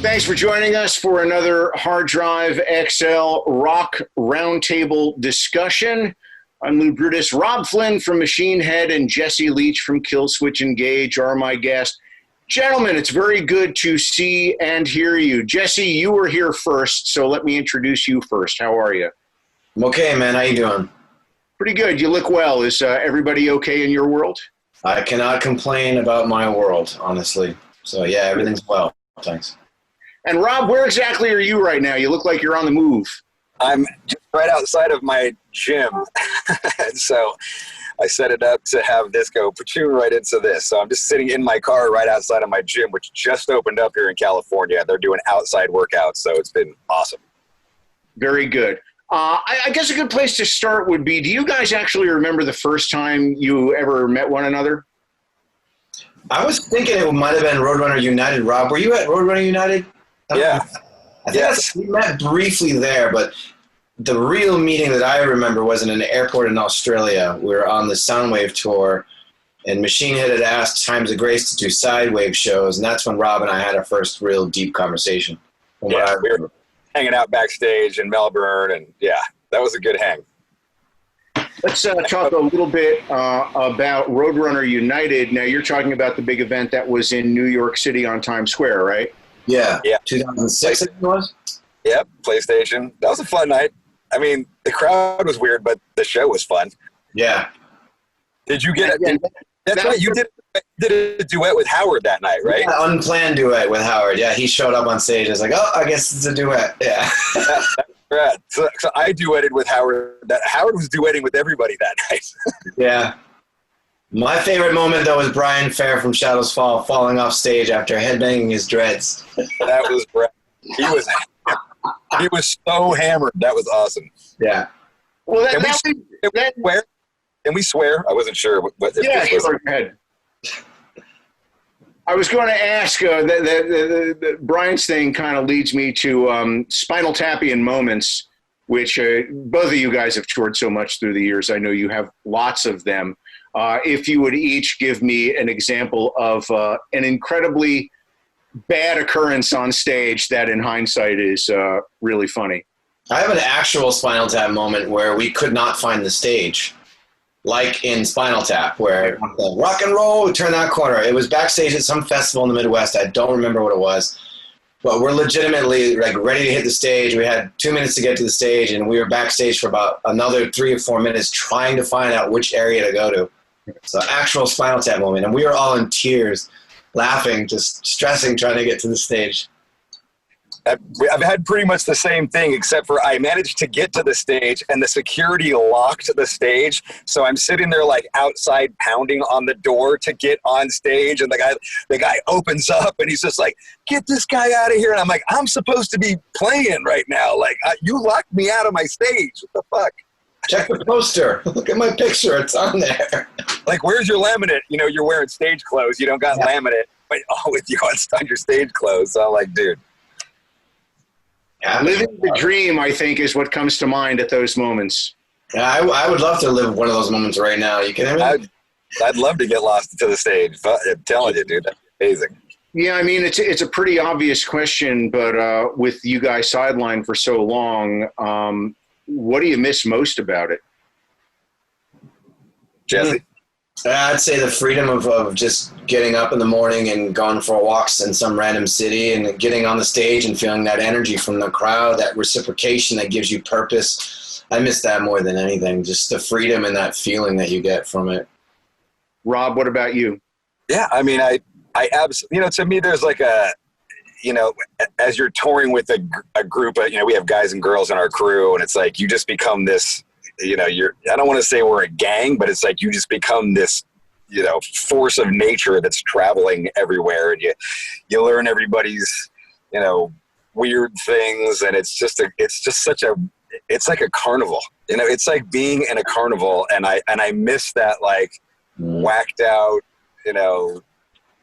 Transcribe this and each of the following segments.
Thanks for joining us for another Harddrive XL Rock Roundtable discussion. I'm Lou Brutus. Robb Flynn from Machine Head and Jesse Leach from Killswitch Engage are my guests. Gentlemen, it's very good to see and hear you. Jesse, you were here first, so let me introduce you first. How are you? I'm okay, man. How you doing? Pretty good. You look well. Is everybody okay in your world? I cannot complain about my world, honestly. So, yeah, everything's well. Thanks. And Robb, where exactly are you right now? You look like you're on the move. I'm just right outside of my gym. And so I set it up to have this go platoon right into this. So I'm just sitting in my car right outside of my gym, which just opened up here in California. They're doing outside workouts, so it's been awesome. Very good. I guess a good place to start would be, do you guys actually remember the first time you ever met one another? I was thinking it might have been Roadrunner United. Robb, were you at Roadrunner United? Yeah. I think we met briefly there, but the real meeting that I remember was in an airport in Australia. We were on the Soundwave tour, and Machine Head had asked Times of Grace to do Sidewave shows, and that's when Robb and I had our first real deep conversation. We were hanging out backstage in Melbourne, and yeah, that was a good hang. Let's talk a little bit about Roadrunner United. Now, you're talking about the big event that was in New York City on Times Square, right? Yeah. 2006 it was? Yep, PlayStation. That was a fun night. I mean, the crowd was weird, but the show was fun. Yeah. Did you get it? That's right. You did a duet with Howard that night, right? Yeah, unplanned duet with Howard. Yeah, he showed up on stage. I was like, oh, I guess it's a duet. Yeah. Right. So I duetted with Howard. Howard was duetting with everybody that night. Yeah. My favorite moment, though, was Brian Fair from Shadows Fall falling off stage after headbanging his dreads. That was Brett. He was so hammered. That was awesome. Yeah. Well, Can we swear? I wasn't sure. Yeah, sure. Go ahead. I was going to ask, Brian's thing kind of leads me to Spinal Tapian moments, which both of you guys have toured so much through the years. I know you have lots of them. If you would each give me an example of an incredibly bad occurrence on stage that in hindsight is really funny. I have an actual Spinal Tap moment where we could not find the stage. Like in Spinal Tap, where rock and roll, turn that corner. It was backstage at some festival in the Midwest. I don't remember what it was. But we're legitimately like ready to hit the stage. We had 2 minutes to get to the stage, and we were backstage for about another 3 or 4 minutes trying to find out which area to go to. So actual Spinal Tap moment. And we were all in tears, laughing, just stressing, trying to get to the stage. I've had pretty much the same thing, except for I managed to get to the stage and the security locked the stage. So I'm sitting there like outside pounding on the door to get on stage. And the guy opens up and he's just like, get this guy out of here. And I'm like, I'm supposed to be playing right now. Like, you locked me out of my stage. What the fuck? Check the poster. Look at my picture. It's on there. Like, where's your laminate? You know, you're wearing stage clothes. You don't got laminate with you on your stage clothes. So I'm like, dude. Yeah, living the dream, I think, is what comes to mind at those moments. Yeah, I would love to live one of those moments right now. You kidding me? I'd love to get lost to the stage. But I'm telling you, dude, that's amazing. Yeah, I mean, it's a pretty obvious question, but with you guys sidelined for so long, what do you miss most about it? Jesse? I'd say the freedom of just getting up in the morning and going for walks in some random city and getting on the stage and feeling that energy from the crowd, that reciprocation that gives you purpose. I miss that more than anything, just the freedom and that feeling that you get from it. Robb, what about you? Yeah, I mean, I absolutely, to me, there's like as you're touring with a group of, we have guys and girls in our crew, and it's like you just become this, I don't want to say we're a gang, but it's like you just become this, force of nature that's traveling everywhere, and you learn everybody's, weird things, and it's like a carnival. It's like being in a carnival, and I miss that like whacked out,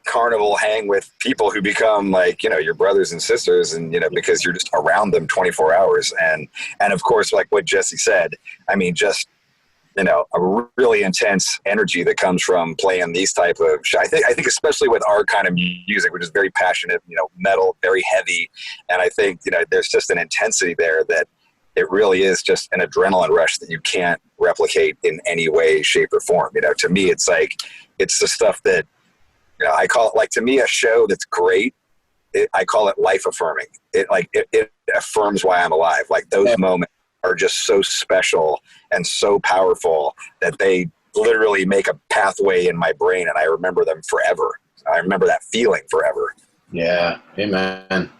carnival hang with people who become like, your brothers and sisters, and, because you're just around them 24 hours. And of course, like what Jesse said, I mean, just you know, a really intense energy that comes from playing these type of I think especially with our kind of music, which is very passionate, you know, metal, very heavy. And I think, you know, there's just an intensity there that it really is just an adrenaline rush that you can't replicate in any way, shape, or form. You know, to me, it's like, it's the stuff that, you know, I call it, like, to me, a show that's great, I call it life affirming. It affirms why I'm alive. Like, those moments are just so special and so powerful that they literally make a pathway in my brain, and I remember them forever. I remember that feeling forever. Yeah, amen.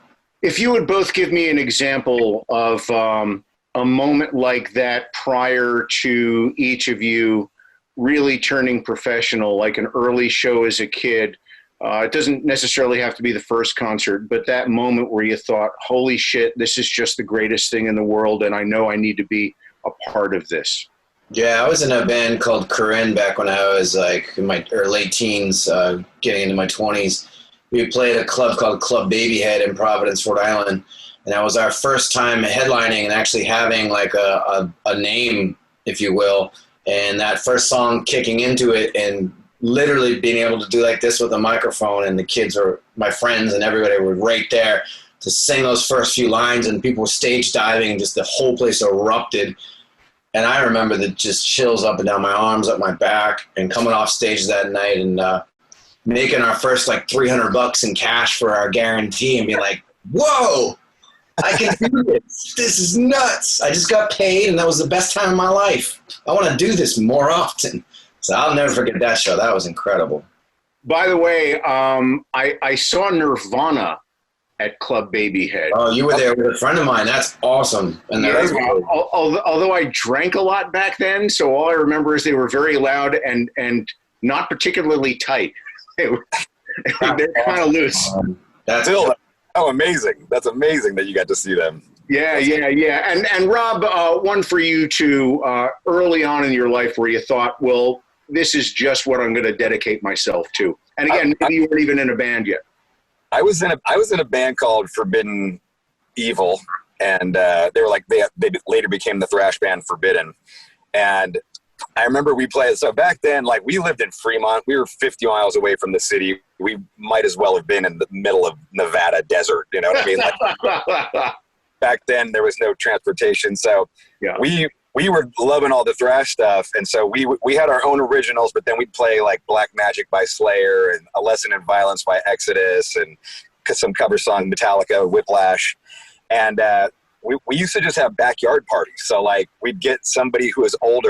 If you would both give me an example of a moment like that prior to each of you really turning professional, like an early show as a kid. It doesn't necessarily have to be the first concert, but that moment where you thought, holy shit, this is just the greatest thing in the world, and I know I need to be a part of this. Yeah, I was in a band called Corinne back when I was like in my late teens, getting into my 20s. We played a club called Club Babyhead in Providence, Rhode Island, and that was our first time headlining and actually having like a name, if you will. And that first song kicking into it and literally being able to do like this with a microphone, and the kids were, my friends and everybody were right there to sing those first few lines, and people were stage diving and just the whole place erupted. And I remember the just chills up and down my arms, up my back, and coming off stage that night and making our first like $300 in cash for our guarantee and being like, whoa, I can do this. This is nuts. I just got paid, and that was the best time of my life. I want to do this more often. So I'll never forget that show. That was incredible. By the way, I saw Nirvana at Club Babyhead. Oh, you were there with a friend of mine. That's awesome. And Yeah, although I drank a lot back then, so all I remember is they were very loud and not particularly tight. They're kind of loose. That's Still, oh, amazing. That's amazing that you got to see them. Yeah. And Rob, one for you too, early on in your life where you thought, well, this is just what I'm going to dedicate myself to. And again, maybe you weren't even in a band yet. I was in a band called Forbidden Evil, and they were like they later became the thrash band Forbidden. And I remember we played. So back then, like, we lived in Fremont. We were 50 miles away from the city. We might as well have been in the middle of Nevada desert. You know what I mean? Like, back then, there was no transportation, so yeah. We were loving all the thrash stuff, and so we had our own originals, but then we'd play like Black Magic by Slayer and A Lesson in Violence by Exodus and some cover song, Metallica, Whiplash. And we used to just have backyard parties. So like we'd get somebody who was old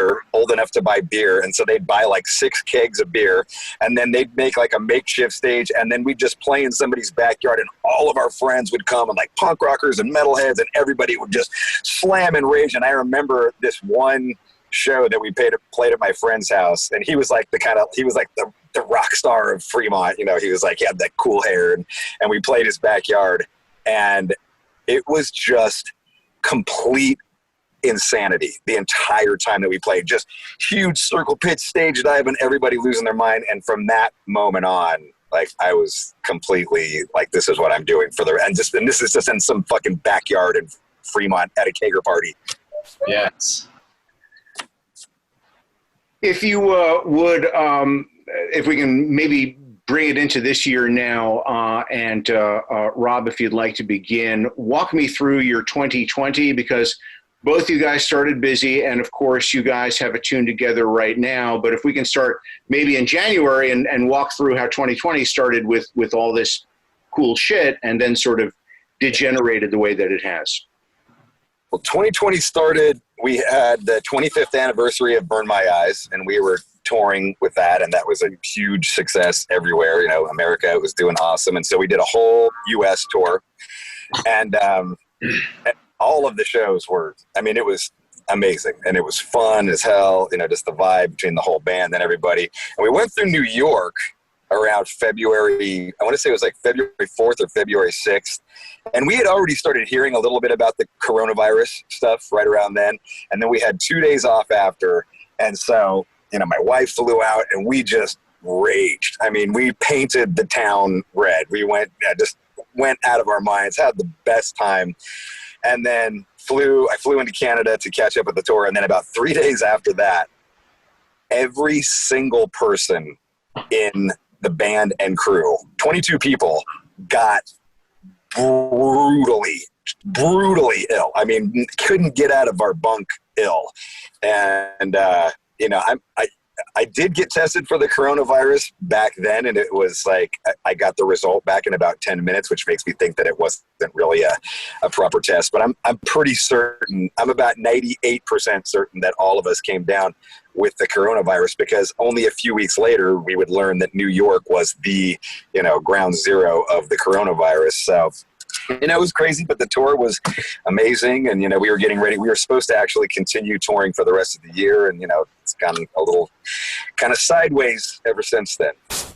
enough to buy beer, and so they'd buy like 6 kegs of beer, and then they'd make like a makeshift stage, and then we'd just play in somebody's backyard, and all of our friends would come, and like punk rockers and metalheads, and everybody would just slam and rage. And I remember this one show that we played at my friend's house, and he was like the rock star of Fremont. You know, he was like, he had that cool hair, and we played his backyard, and it was just complete insanity the entire time that we played. Just huge circle pit stage dive and everybody losing their mind. And from that moment on, like, I was completely like, this is what I'm doing and this is just in some fucking backyard in Fremont at a kegger party. Yes. If you would, if we can maybe bring it into this year now, and Rob, if you'd like to begin, walk me through your 2020, because both you guys started busy, and of course you guys have a tune together right now. But if we can start maybe in January and walk through how 2020 started with all this cool shit, and then sort of degenerated the way that it has. Well, 2020 started, we had the 25th anniversary of Burn My Eyes, and we were touring with that, and that was a huge success everywhere. You know, America was doing awesome, and so we did a whole U.S. tour, and all of the shows were, I mean, it was amazing, and it was fun as hell, you know, just the vibe between the whole band and everybody. And we went through New York around February, I want to say it was like February 4th or February 6th, and we had already started hearing a little bit about the coronavirus stuff right around then, and then we had 2 days off after, and so, you know, my wife flew out, and we just raged. I mean, we painted the town red. We just went out of our minds, had the best time, and then I flew into Canada to catch up with the tour. And then about 3 days after that, every single person in the band and crew, 22 people, got brutally ill. I mean, couldn't get out of our bunk ill. And, you know, I did get tested for the coronavirus back then, and it was like I got the result back in about 10 minutes, which makes me think that it wasn't really a proper test. But I'm pretty certain, I'm about 98% certain that all of us came down with the coronavirus, because only a few weeks later we would learn that New York was the, you know, ground zero of the coronavirus. So, you know, it was crazy, but the tour was amazing. And, you know, we were getting ready. We were supposed to actually continue touring for the rest of the year. And, you know, it's gone a little kind of sideways ever since then.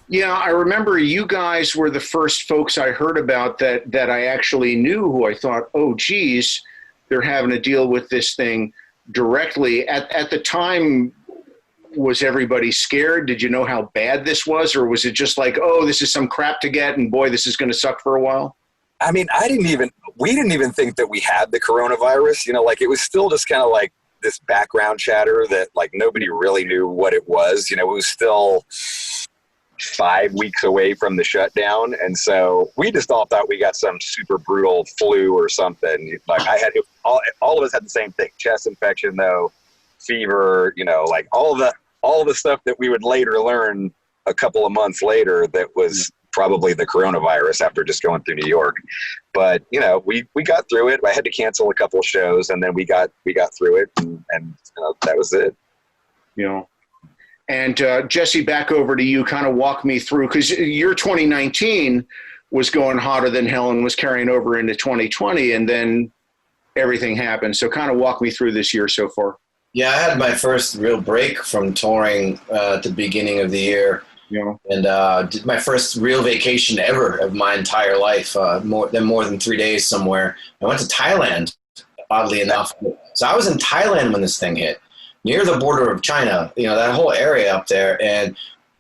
Yeah, I remember you guys were the first folks I heard about that I actually knew, who I thought, oh, geez, they're having to deal with this thing directly. At the time, was everybody scared? Did you know how bad this was? Or was it just like, oh, this is some crap to get, and boy, this is going to suck for a while? I mean, we didn't even think that we had the coronavirus, you know, like it was still just kind of like this background chatter that like nobody really knew what it was. You know, it was still 5 weeks away from the shutdown. And so we just all thought we got some super brutal flu or something. Like all of us had the same thing, chest infection though, fever, you know, like all the stuff that we would later learn a couple of months later that was probably the coronavirus after just going through New York. But, you know, we got through it. I had to cancel a couple of shows, and then we got through it, and you know, that was it. You know, and Jesse, back over to you. Kind of walk me through, because your 2019 was going hotter than hell and was carrying over into 2020, and then everything happened. So kind of walk me through this year so far. Yeah, I had my first real break from touring at the beginning of the year. Yeah. And did my first real vacation ever of my entire life, more than 3 days somewhere. I went to Thailand, oddly enough. So I was in Thailand when this thing hit, near the border of China, you know, that whole area up there. And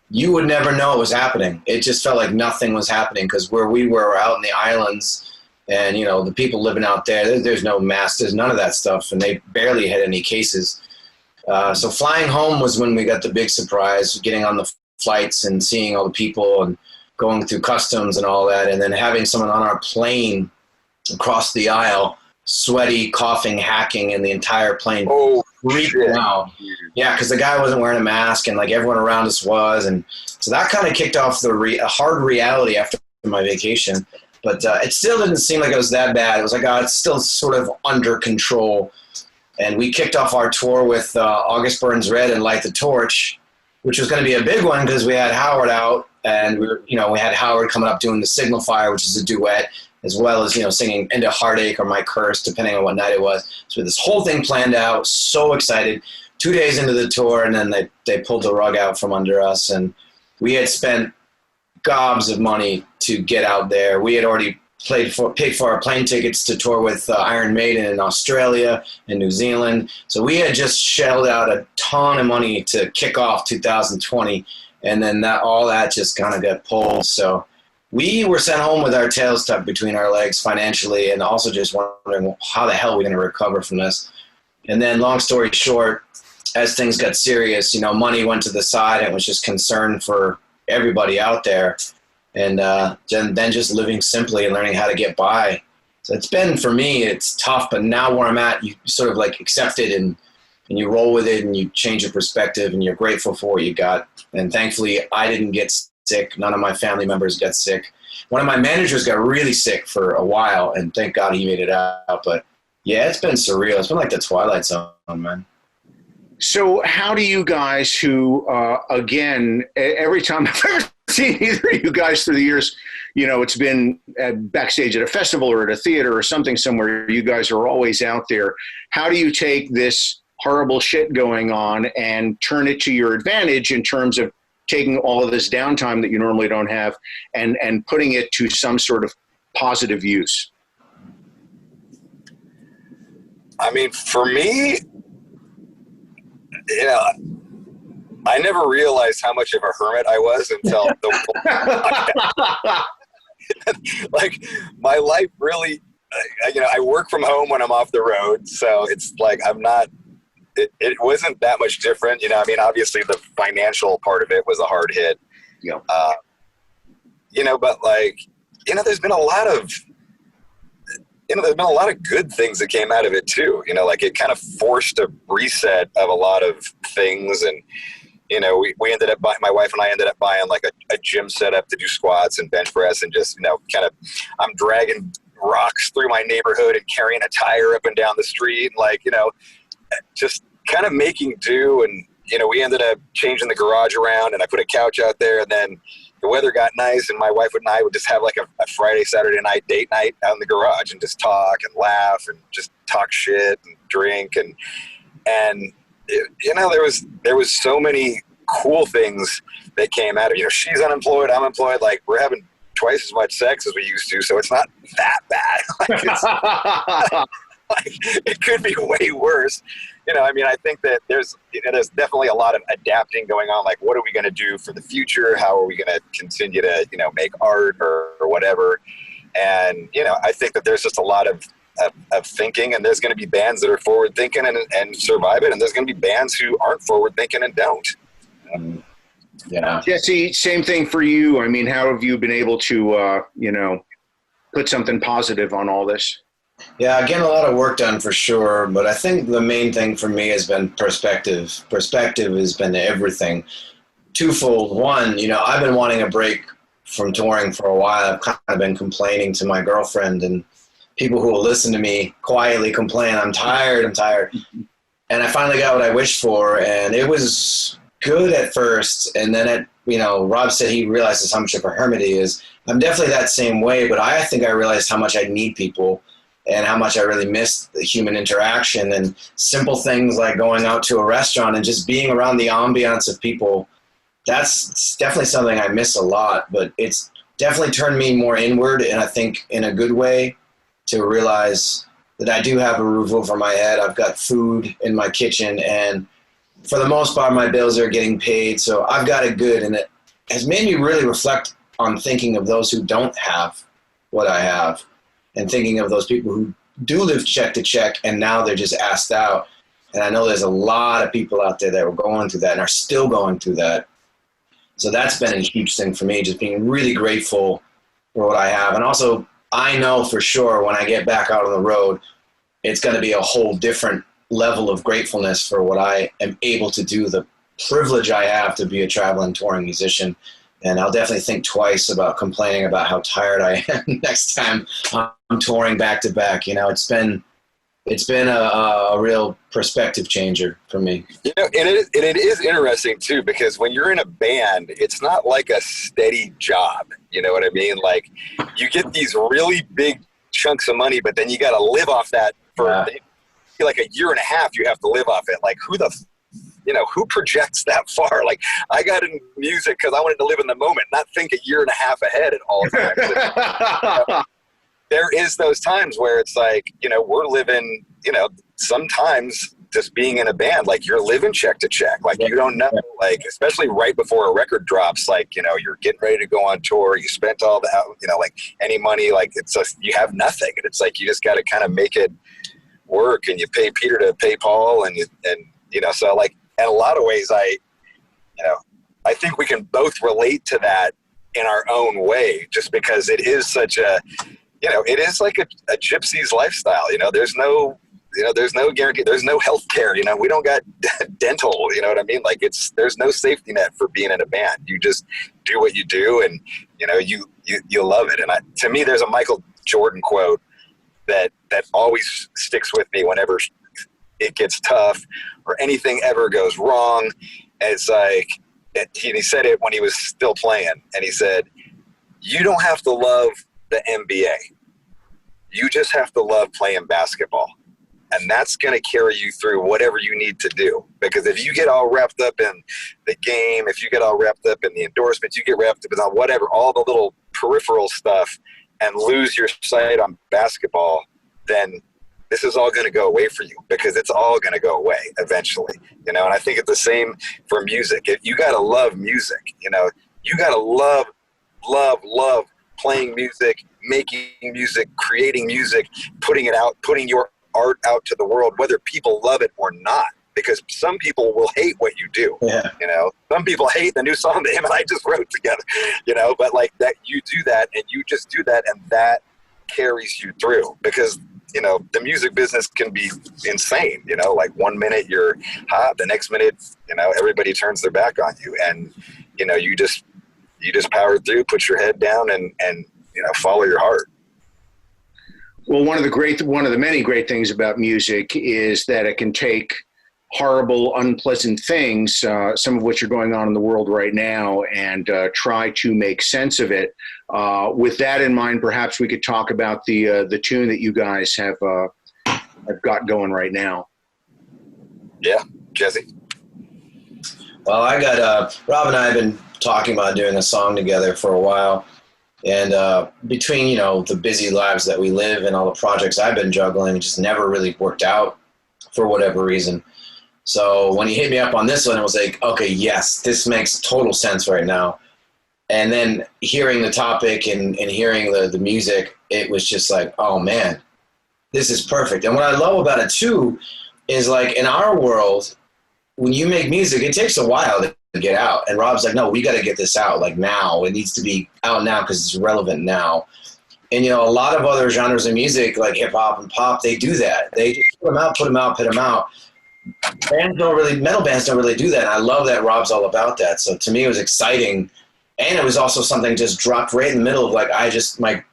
you would never know it was happening. It just felt like nothing was happening, because where we were out in the islands, and, you know, the people living out there, there's no masks, there's none of that stuff. And they barely had any cases. So flying home was when we got the big surprise, getting on the flights and seeing all the people and going through customs and all that, and then having someone on our plane across the aisle, sweaty, coughing, hacking, and the entire plane freaking out. Yeah, because the guy wasn't wearing a mask, and like everyone around us was, and so that kind of kicked off the hard reality after my vacation. But it still didn't seem like it was that bad. It was like, it's still sort of under control. And we kicked off our tour with August Burns Red and Light the Torch, which was going to be a big one because we had Howard out, and we had Howard coming up doing the Signal Fire, which is a duet, as well as, you know, singing Into Heartache or My Curse, depending on what night it was. So this whole thing planned out, so excited. 2 days into the tour, and then they pulled the rug out from under us, and we had spent gobs of money to get out there. We had already paid for our plane tickets to tour with Iron Maiden in Australia and New Zealand. So we had just shelled out a ton of money to kick off 2020, and then all that just kind of got pulled. So we were sent home with our tails tucked between our legs financially, and also just wondering how the hell are we going to recover from this. And then, long story short, as things got serious, you know, money went to the side, and it was just concern for everybody out there. And then just living simply and learning how to get by. So it's been, for me, it's tough, but now where I'm at, you sort of like accept it and you roll with it, and you change your perspective, and you're grateful for what you got. And thankfully, I didn't get sick. None of my family members got sick. One of my managers got really sick for a while, and thank God he made it out. But yeah, it's been surreal. It's been like the Twilight Zone, man. So how do you guys who, again, every time I've ever seen either of you guys through the years, you know, it's been backstage at a festival or at a theater or something somewhere, you guys are always out there. How do you take this horrible shit going on and turn it to your advantage in terms of taking all of this downtime that you normally don't have and putting it to some sort of positive use? I mean, for me, you know, I never realized how much of a hermit I was until like my life really, you know, I work from home when I'm off the road. So it's like, I'm not it wasn't that much different. You know, I mean, obviously the financial part of it was a hard hit. Yeah. You know, but like, you know, there's been a lot of good things that came out of it too. You know, like it kind of forced a reset of a lot of things. And, you know, we ended up my wife and I ended up buying like a gym setup to do squats and bench press, and just, you know, kind of, I'm dragging rocks through my neighborhood and carrying a tire up and down the street. And like, you know, just kind of making do. And, you know, we ended up changing the garage around, and I put a couch out there, and then the weather got nice, and my wife and I would just have like a Friday, Saturday night date night out in the garage and just talk and laugh and just talk shit and drink. And you know, there was so many cool things that came out of it. You know, she's unemployed, I'm employed, like we're having twice as much sex as we used to, so it's not that bad. Like, like, it could be way worse. You know, I mean, I think that there's definitely a lot of adapting going on. Like, what are we going to do for the future? How are we going to continue to, you know, make art or whatever? And, you know, I think that there's just a lot of thinking, and there's going to be bands that are forward thinking and survive it. And there's going to be bands who aren't forward thinking and don't. Yeah. Jesse, same thing for you. I mean, how have you been able to, you know, put something positive on all this? Yeah, getting a lot of work done for sure, but I think the main thing for me has been perspective. Perspective has been everything. Twofold. One, you know, I've been wanting a break from touring for a while. I've kind of been complaining to my girlfriend and people who will listen to me quietly complain, I'm tired. And I finally got what I wished for, and it was good at first. And then, you know, Robb said he realizes how much of a hermit he is. I'm definitely that same way, but I think I realized how much I need people and how much I really miss the human interaction and simple things like going out to a restaurant and just being around the ambiance of people. That's definitely something I miss a lot, but it's definitely turned me more inward, and I think in a good way, to realize that I do have a roof over my head. I've got food in my kitchen, and for the most part, my bills are getting paid. So I've got it good, and it has made me really reflect on thinking of those who don't have what I have, and thinking of those people who do live check to check, and now they're just asked out. And I know there's a lot of people out there that were going through that and are still going through that. So that's been a huge thing for me, just being really grateful for what I have. And also, I know for sure when I get back out on the road, it's going to be a whole different level of gratefulness for what I am able to do, the privilege I have to be a traveling touring musician. And I'll definitely think twice about complaining about how tired I am next time I'm touring back to back. You know, it's been a real perspective changer for me. You know, and it is interesting too, because when you're in a band, it's not like a steady job. You know what I mean? Like, you get these really big chunks of money, but then you got to live off that for like a year and a half. You have to live off it. Like, who projects that far? Like, I got in music because I wanted to live in the moment, not think a year and a half ahead at all times. You know, there is those times where it's like, you know, we're living, you know, sometimes just being in a band, like you're living check to check. Like, you don't know, like, especially right before a record drops, like, you know, you're getting ready to go on tour. You spent all that, you know, like any money, like it's just, you have nothing. And it's like, you just got to kind of make it work, and you pay Peter to pay Paul. And you know, so like, in a lot of ways, I think we can both relate to that in our own way, just because it is such a, you know, it is like a gypsy's lifestyle. You know, there's no guarantee. There's no health care. You know, we don't got dental. You know what I mean? Like, there's no safety net for being in a band. You just do what you do, and you know, you love it. And to me, there's a Michael Jordan quote that always sticks with me whenever it gets tough or anything ever goes wrong. And it's like, he said it when he was still playing, and he said, "You don't have to love the NBA. You just have to love playing basketball. And that's going to carry you through whatever you need to do. Because if you get all wrapped up in the game, if you get all wrapped up in the endorsements, you get wrapped up in whatever, all the little peripheral stuff, and lose your sight on basketball, then this is all going to go away for you, because it's all going to go away eventually, you know. And I think it's the same for music. You got to love music, you know. You got to love playing music, making music, creating music, putting it out, putting your art out to the world, whether people love it or not. because some people will hate what you do. Yeah. You know, some people hate the new song that him and I just wrote together, you know, but like that, you do that and you just do that, and that carries you through, because, you know, the music business can be insane, you know, like 1 minute you're hot, the next minute, you know, everybody turns their back on you, and, you know, you just power through, put your head down, and, you know, follow your heart. Well, one of the many great things about music is that it can take horrible, unpleasant things, some of which are going on in the world right now, and try to make sense of it. With that in mind, perhaps we could talk about the tune that you guys have got going right now. Yeah, Jesse. Well, I got Rob and I have been talking about doing a song together for a while, and between, you know, the busy lives that we live and all the projects I've been juggling, it just never really worked out for whatever reason. So when he hit me up on this one, it was like, okay, yes, this makes total sense right now. And then hearing the topic and hearing the music, it was just like, oh man, this is perfect. And what I love about it too is, like, in our world, when you make music, it takes a while to get out. And Rob's like, no, we got to get this out, like, now. It needs to be out now because it's relevant now. And, you know, a lot of other genres of music, like hip hop and pop, they do that. They just put them out. Metal bands don't really do that. And I love that Rob's all about that. So to me, it was exciting. And it was also something just dropped right in the middle of, like,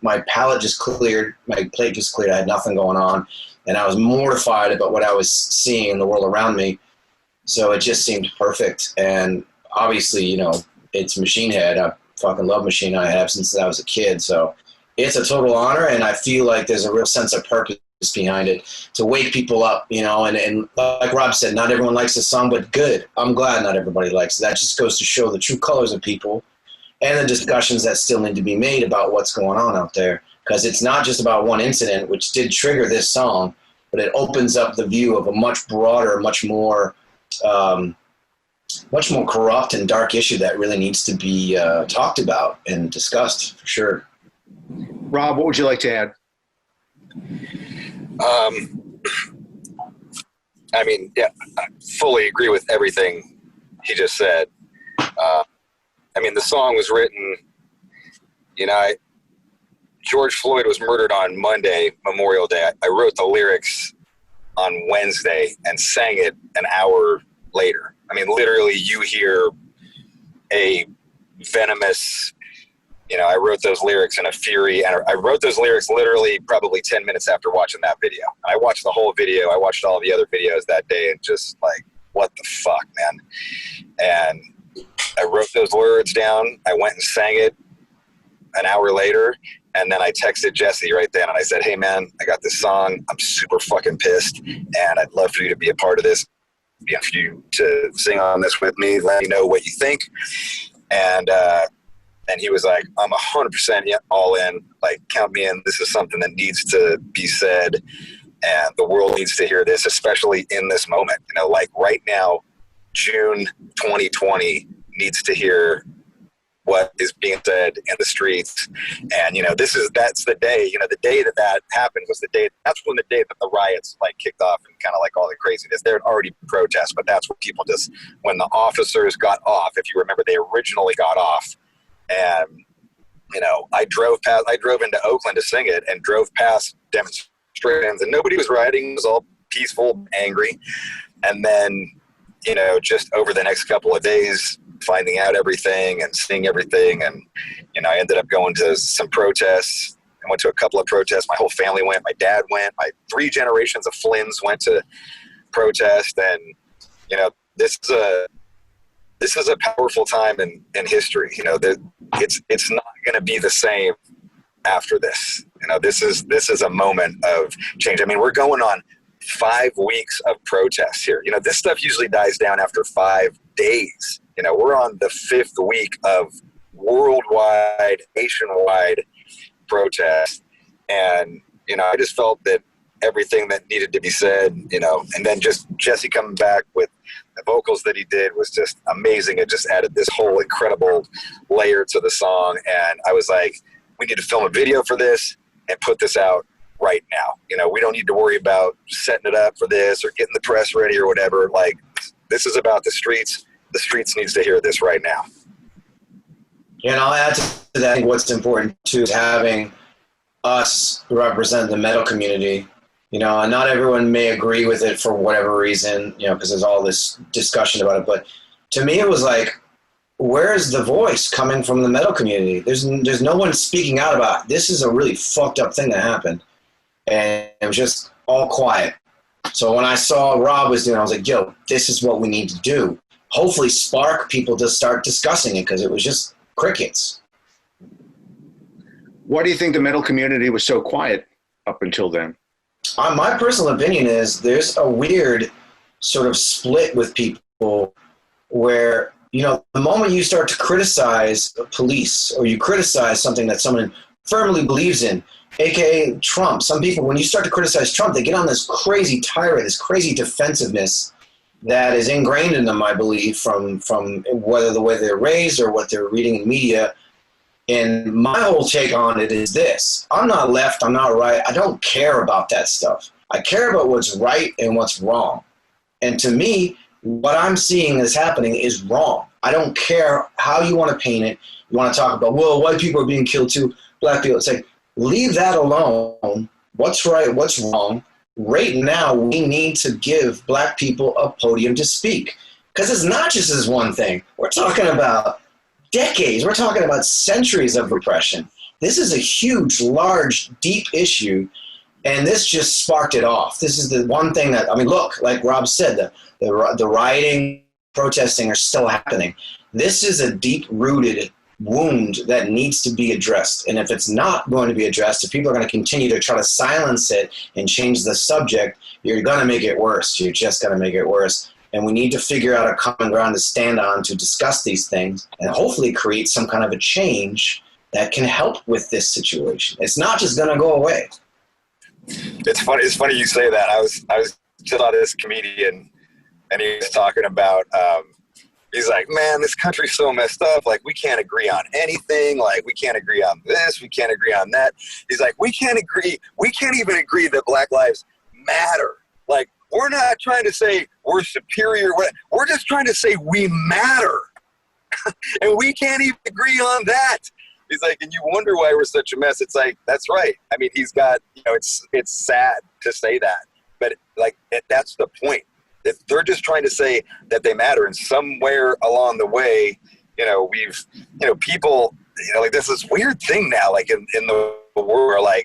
my palette just cleared, my plate just cleared. I had nothing going on. And I was mortified about what I was seeing in the world around me. So it just seemed perfect. And obviously, you know, it's Machine Head. I fucking love Machine Head. I have since I was a kid. So it's a total honor. And I feel like there's a real sense of purpose behind it to wake people up, you know, and like Rob said, not everyone likes the song, but good. I'm glad not everybody likes it. That just goes to show the true colors of people and the discussions that still need to be made about what's going on out there. Because it's not just about one incident, which did trigger this song, but it opens up the view of a much broader, much more corrupt and dark issue that really needs to be talked about and discussed, for sure. Rob, what would you like to add? I mean, yeah, I fully agree with everything he just said. I mean, the song was written, you know, George Floyd was murdered on Monday, Memorial Day. I wrote the lyrics on Wednesday and sang it an hour later. I mean, literally, you hear a venomous, you know, I wrote those lyrics in a fury, and I wrote those lyrics literally probably 10 minutes after watching that video. I watched the whole video. I watched all the other videos that day and just like, what the fuck, man? And I wrote those words down. I went and sang it an hour later, and then I texted Jesse right then, and I said, hey, man, I got this song. I'm super fucking pissed, and I'd love for you to be a part of this, for you to sing on this with me. Let me know what you think. And he was like, I'm 100% all in. Like, count me in. This is something that needs to be said, and the world needs to hear this, especially in this moment. You know, like right now, June 2020 needs to hear what is being said in the streets. And, you know, that's the day, you know, the day that happened was that's when the day that the riots like kicked off and kind of like all the craziness. There had already been protests, but that's what people just, when the officers got off, if you remember, they originally got off. And, you know, I drove into Oakland to sing it and drove past demonstrations, and nobody was rioting. It was all peaceful, angry. And then, you know, just over the next couple of days, finding out everything and seeing everything. And, you know, I ended up going to some protests. I went to a couple of protests. My whole family went. My dad went. My 3 generations of Flynn's went to protest. And, you know, this is a powerful time in history. You know, it's not going to be the same after this. You know, this is a moment of change. I mean, we're going on 5 weeks of protests here. You know, this stuff usually dies down after 5 days. You know, we're on the 5th week of worldwide, nationwide protests. And, you know, I just felt that everything that needed to be said, you know, and then just Jesse coming back with the vocals that he did was just amazing. It just added this whole incredible layer to the song. And I was like, we need to film a video for this and put this out right now. We don't need to worry about setting it up for this or getting the press ready or whatever. Like, this is about the streets. The streets needs to hear this right now. Yeah, and I'll add to that. I think what's important too is having us represent the metal community. And not everyone may agree with it for whatever reason, because there's all this discussion about it. But to me, it was like, where's the voice coming from the metal community? There's no one speaking out about it. This is a really fucked up thing that happened. And it was just all quiet. So when I saw Robb was doing, I was like, yo, this is what we need to do. Hopefully spark people to start discussing it, because it was just crickets. Why do you think the metal community was so quiet up until then? My personal opinion is there's a weird sort of split with people where, the moment you start to criticize police or you criticize something that someone firmly believes in, aka Trump, some people, when you start to criticize Trump, they get on this crazy tirade, this crazy defensiveness that is ingrained in them, I believe, from whether the way they're raised or what they're reading in media. And my whole take on it is this: I'm not left, I'm not right. I don't care about that stuff. I care about what's right and what's wrong. And to me, what I'm seeing is happening is wrong. I don't care how you want to paint it. You want to talk about, well, white people are being killed too, black people. It's like, leave that alone. What's right, what's wrong? Right now, we need to give black people a podium to speak. Because it's not just this one thing. We're talking about decades. We're talking about centuries of repression. This is a huge, large, deep issue, and this just sparked it off. This is the one thing that, look, like Robb said, the rioting, protesting are still happening. This is a deep-rooted wound that needs to be addressed. And if it's not going to be addressed, if people are going to continue to try to silence it and change the subject, you're going to make it worse. You're just going to make it worse. And we need to figure out a common ground to stand on to discuss these things and hopefully create some kind of a change that can help with this situation. It's not just going to go away. It's funny you say that. I was just on this comedian, and he was talking about, he's like, man, this country's so messed up. Like, we can't agree on anything. Like, we can't agree on this. We can't agree on that. He's like, we can't even agree that Black lives matter. Like, we're not trying to say we're superior. We're just trying to say we matter. And we can't even agree on that. He's like, and you wonder why we're such a mess. It's like, that's right. He's got, it's sad to say that. But, that's the point. If they're just trying to say that they matter, and somewhere along the way, people, there's this weird thing now, in the world where,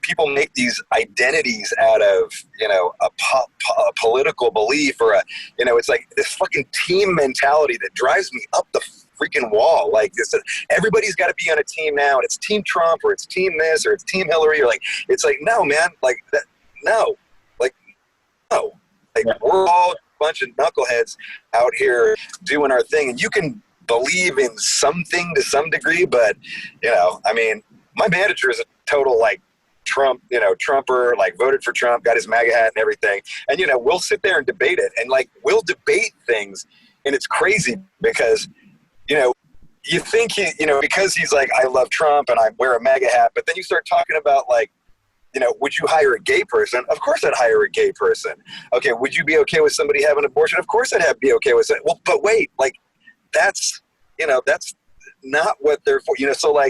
people make these identities out of, a political belief or it's like this fucking team mentality that drives me up the freaking wall. Like, this, everybody's got to be on a team now, and it's Team Trump or it's Team this or it's Team Hillary, or it's like, no, man, no. We're all a bunch of knuckleheads out here doing our thing, and you can believe in something to some degree, but my manager is a total Trump, Trumper, voted for Trump, got his MAGA hat and everything, and we'll sit there and debate it, and we'll debate things, and it's crazy because you think because he's like, I love Trump and I wear a MAGA hat, but then you start talking about would you hire a gay person? Of course I'd hire a gay person. Okay, would you be okay with somebody having an abortion? Of course I'd be okay with it. Well, but wait, that's not what they're for. So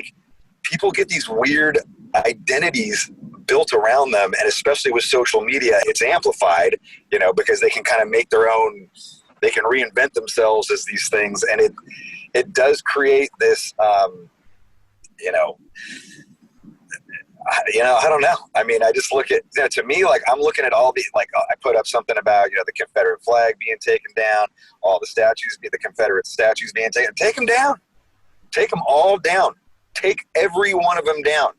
people get these weird identities built around them, and especially with social media, it's amplified, because they can kind of make their own, they can reinvent themselves as these things, and it does create this, I don't know. I just look at, to me, I'm looking at all the, I put up something about, the Confederate flag being taken down, all the Confederate statues being taken. Take them down. Take them all down. Take every one of them down.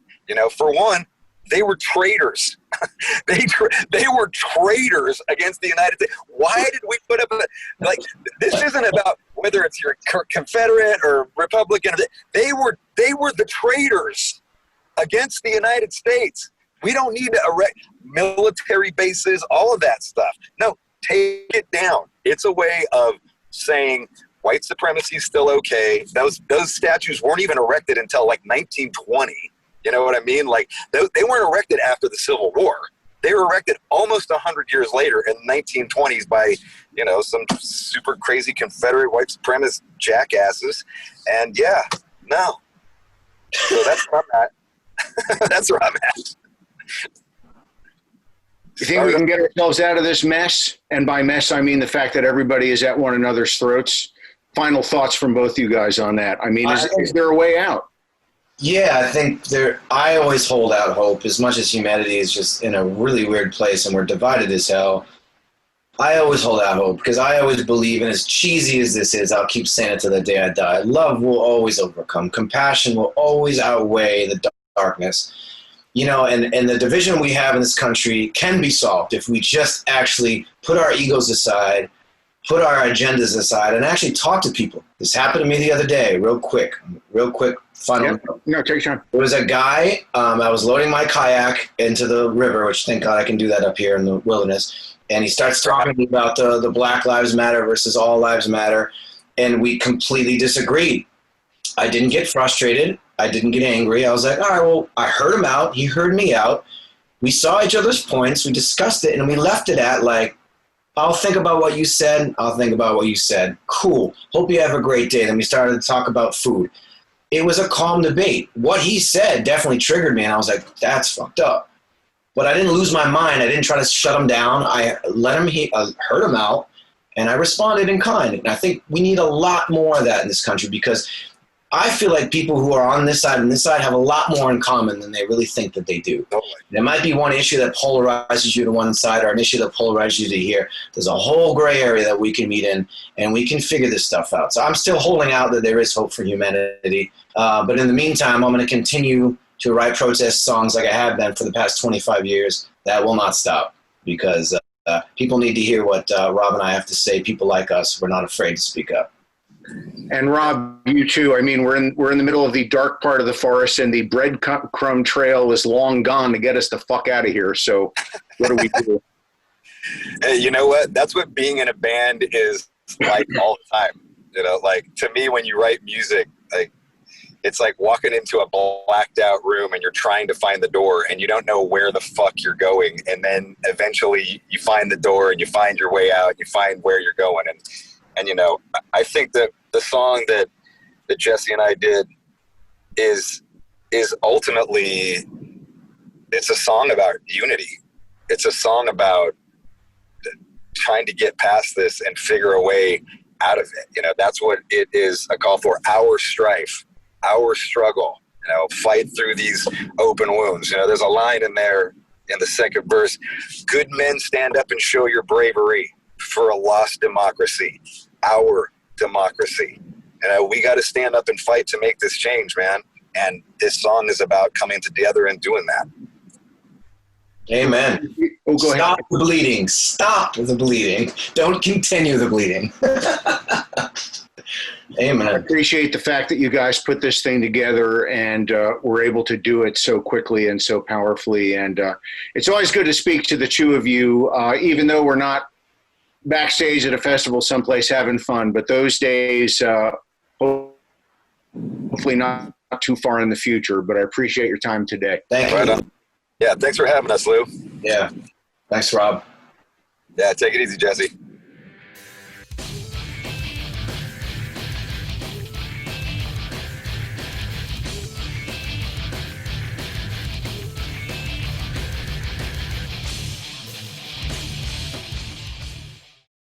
For one, they were traitors. they were traitors against the United States. Why did we put up this isn't about whether it's your Confederate or Republican. They were the traitors against the United States. We don't need to erect military bases, all of that stuff. No, take it down. It's a way of saying white supremacy is still okay. Those statues weren't even erected until 1920. You know what I mean? Like they weren't erected after the Civil War. They were erected almost 100 years later in the 1920s by, you know, some super crazy Confederate white supremacist jackasses. And yeah, no. So that's where I'm at. That's where I'm at. You think we can get ourselves out of this mess? And by mess, I mean the fact that everybody is at one another's throats. Final thoughts from both you guys on that. I mean, is there a way out? Yeah, I think I always hold out hope. As much as humanity is just in a really weird place and we're divided as hell, I always hold out hope because I always believe, and as cheesy as this is, I'll keep saying it to the day I die, love will always overcome. Compassion will always outweigh the darkness. You know, and the division we have in this country can be solved if we just actually put our egos aside, put our agendas aside, and actually talk to people. This happened to me the other day, real quick, final. No, take your time. There was a guy, I was loading my kayak into the river, which thank God I can do that up here in the wilderness, and he starts talking about the Black Lives Matter versus All Lives Matter, and we completely disagreed. I didn't get frustrated. I didn't get angry. I was like, all right, well, I heard him out. He heard me out. We saw each other's points. We discussed it, and we left it at, like, I'll think about what you said. I'll think about what you said. Cool. Hope you have a great day. Then we started to talk about food. It was a calm debate. What he said definitely triggered me, and I was like, that's fucked up. But I didn't lose my mind. I didn't try to shut him down. I let him heard him out, and I responded in kind. And I think we need a lot more of that in this country because I feel like people who are on this side and this side have a lot more in common than they really think that they do. Totally. There might be one issue that polarizes you to one side or an issue that polarizes you to here. There's a whole gray area that we can meet in, and we can figure this stuff out. So I'm still holding out that there is hope for humanity. But in the meantime, I'm going to continue to write protest songs like I have been for the past 25 years. That will not stop because people need to hear what Rob and I have to say. People like us, we're not afraid to speak up. And Rob, you too. I mean, we're in the middle of the dark part of the forest, and the breadcrumb trail is long gone to get us the fuck out of here. So, what do we do? Hey, you know what? That's what being in a band is like all the time. You know, like to me, when you write music, like it's like walking into a blacked out room and you're trying to find the door and you don't know where the fuck you're going, and then eventually you find the door and you find your way out. You find where you're going, and you know, I think that the song that Jesse and I did is ultimately, it's a song about unity. It's a song about trying to get past this and figure a way out of it. You know, that's what it is a call for. Our strife, our struggle, you know, fight through these open wounds. You know, there's a line in there in the second verse, good men stand up and show your bravery for a lost democracy, our democracy. You know, we got to stand up and fight to make this change, man. And this song is about coming together and doing that. Amen. Oh, go ahead. Stop the bleeding. Stop the bleeding. Don't continue the bleeding. Amen. I appreciate the fact that you guys put this thing together and were able to do it so quickly and so powerfully. And it's always good to speak to the two of you, even though we're not backstage at a festival someplace having fun. But those days, hopefully not too far in the future. But I appreciate your time today. Thank you. Right on. Yeah, thanks for having us, Lou. Yeah. Thanks, Rob. Yeah, take it easy, Jesse.